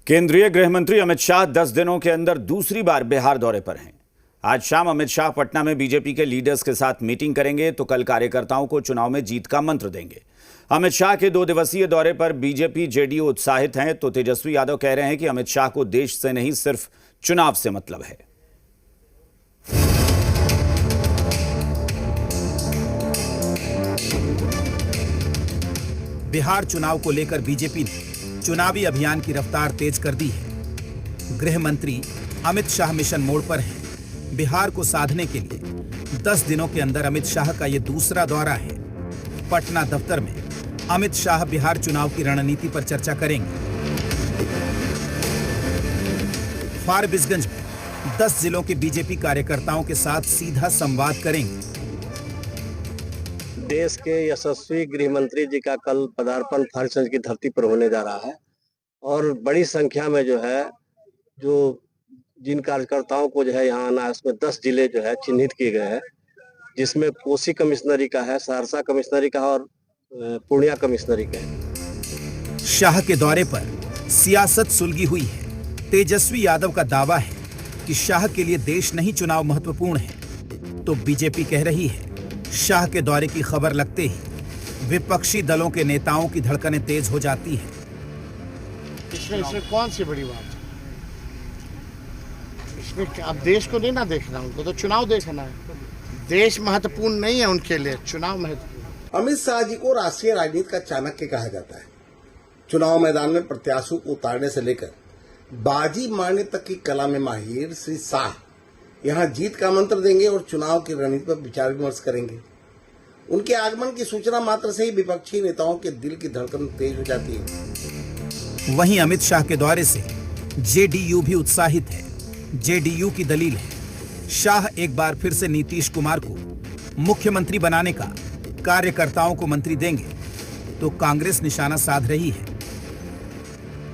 केंद्रीय गृह मंत्री अमित शाह 10 दिनों के अंदर दूसरी बार बिहार दौरे पर हैं। आज शाम अमित शाह पटना में बीजेपी के लीडर्स के साथ मीटिंग करेंगे तो कल कार्यकर्ताओं को चुनाव में जीत का मंत्र देंगे। अमित शाह के 2 दिवसीय दौरे पर बीजेपी जेडीयू उत्साहित हैं तो तेजस्वी यादव कह रहे हैं कि अमित शाह को देश से नहीं सिर्फ चुनाव से मतलब है। बिहार चुनाव को लेकर बीजेपी ने चुनावी अभियान की रफ्तार तेज कर दी है। गृह मंत्री अमित शाह मिशन मोड पर हैं। बिहार को साधने के लिए 10 दिनों के अंदर अमित शाह का ये दूसरा दौरा है। पटना दफ्तर में अमित शाह बिहार चुनाव की रणनीति पर चर्चा करेंगे। फारबिसगंज में 10 जिलों के बीजेपी कार्यकर्ताओं के साथ सीधा संवाद करेंगे। देश के यशस्वी गृह मंत्री जी का कल पदार्पण फारबिसगंज की धरती पर होने जा रहा है और बड़ी संख्या में जिन कार्यकर्ताओं को यहाँ आना है उसमें 10 जिले चिन्हित किए गए हैं, जिसमें कोसी कमिश्नरी का है, सहरसा कमिश्नरी का और पूर्णिया कमिश्नरी का है। शाह के दौरे पर सियासत सुलगी हुई है। तेजस्वी यादव का दावा है कि शाह के लिए देश नहीं चुनाव महत्वपूर्ण है, तो बीजेपी कह रही है शाह के दौरे की खबर लगते ही विपक्षी दलों के नेताओं की धड़कनें तेज हो जाती हैं। इसमें कौन सी बड़ी बात है? इसमें अब देश को नहीं ना देखना, उनको तो चुनाव देखना है। देश महत्वपूर्ण नहीं है उनके लिए, चुनाव महत्वपूर्ण। अमित शाह जी को राष्ट्रीय राजनीति का चाणक्य कहा जाता है। चुनाव मैदान में प्रत्याशियों को उतारने से लेकर बाजी मारने तक की कला में माहिर श्री शाह यहां जीत का मंत्र देंगे और चुनाव की रणनीति पर विचार विमर्श करेंगे। उनके आगमन की सूचना मात्र से ही विपक्षी नेताओं के दिल की धड़कन तेज हो जाती है। वहीं अमित शाह के दौरे से जेडीयू भी उत्साहित है। जेडीयू की दलील है शाह एक बार फिर से नीतीश कुमार को मुख्यमंत्री बनाने का कार्यकर्ताओं को मंत्री देंगे, तो कांग्रेस निशाना साध रही है।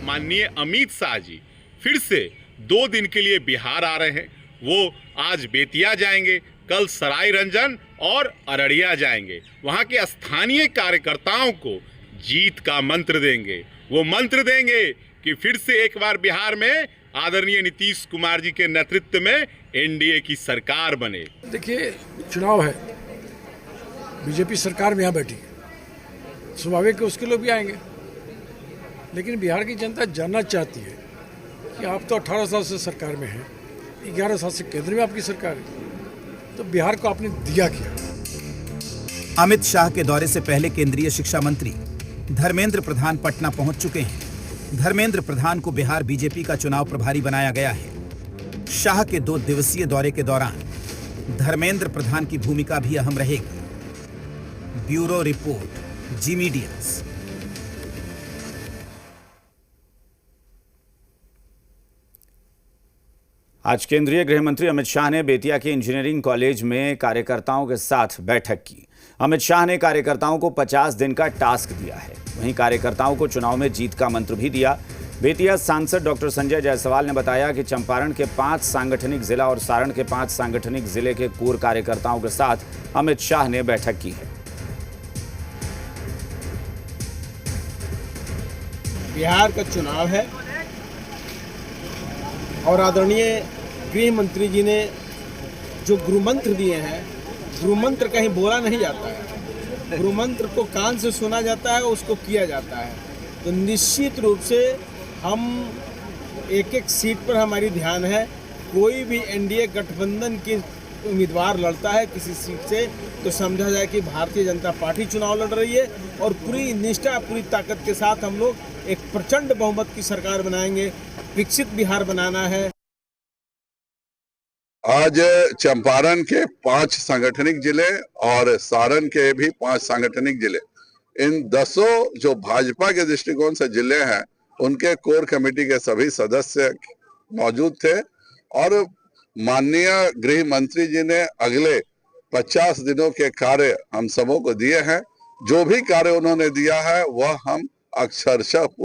माननीय अमित शाह जी फिर से 2 दिन के लिए बिहार आ रहे हैं। वो आज बेतिया जाएंगे, कल सरायरंजन और अररिया जाएंगे। वहां के स्थानीय कार्यकर्ताओं को जीत का मंत्र देंगे। वो मंत्र देंगे कि फिर से एक बार बिहार में आदरणीय नीतीश कुमार जी के नेतृत्व में एनडीए की सरकार बने। देखिए, चुनाव है, बीजेपी सरकार में यहाँ बैठी है, स्वाभाविक है उसके लोग भी आएंगे, लेकिन बिहार की जनता जानना चाहती है कि आप तो 18 साल से सरकार में हैं, 11 साल से केंद्र में आपकी सरकार है, तो बिहार को आपने दिया क्या? अमित शाह के दौरे से पहले केंद्रीय शिक्षा मंत्री धर्मेंद्र प्रधान पटना पहुंच चुके हैं। धर्मेंद्र प्रधान को बिहार बीजेपी का चुनाव प्रभारी बनाया गया है। शाह के 2 दिवसीय दौरे के दौरान धर्मेंद्र प्रधान की भूमिका भी अहम रहेगी। ब्यूरो रिपोर्ट, जी मीडिया। आज केंद्रीय गृह मंत्री अमित शाह ने बेतिया के इंजीनियरिंग कॉलेज में कार्यकर्ताओं के साथ बैठक की। अमित शाह ने कार्यकर्ताओं को 50 दिन का टास्क दिया है। वहीं कार्यकर्ताओं को चुनाव में जीत का मंत्र भी दिया। बेतिया सांसद डॉक्टर संजय जायसवाल ने बताया कि चंपारण के 5 सांगठनिक जिला और सारण के 5 सांगठनिक जिले के कोर कार्यकर्ताओं के साथ अमित शाह ने बैठक की है। बिहार का चुनाव है और आदरणीय गृह मंत्री जी ने जो गुरुमंत्र दिए हैं, गुरुमंत्र कहीं बोला नहीं जाता है, गुरुमंत्र को कान से सुना जाता है, उसको किया जाता है। तो निश्चित रूप से हम एक सीट पर हमारी ध्यान है। कोई भी एनडीए गठबंधन की उम्मीदवार लड़ता है किसी सीट से तो समझा जाए कि भारतीय जनता पार्टी चुनाव लड़ रही है और पूरी निष्ठा, पूरी ताकत के साथ हम लोग एक प्रचंड बहुमत की सरकार बनाएंगे। विकसित बिहार बनाना है। आज चंपारण के 5 सांगठनिक जिले और सारण के भी 5 सांगठनिक जिले, इन 10 जो भाजपा के दृष्टिकोण से जिले हैं, उनके कोर कमेटी के सभी सदस्य मौजूद थे और माननीय गृह मंत्री जी ने अगले 50 दिनों के कार्य हम सबों को दिए हैं। जो भी कार्य उन्होंने दिया है वह हम अक्षरशः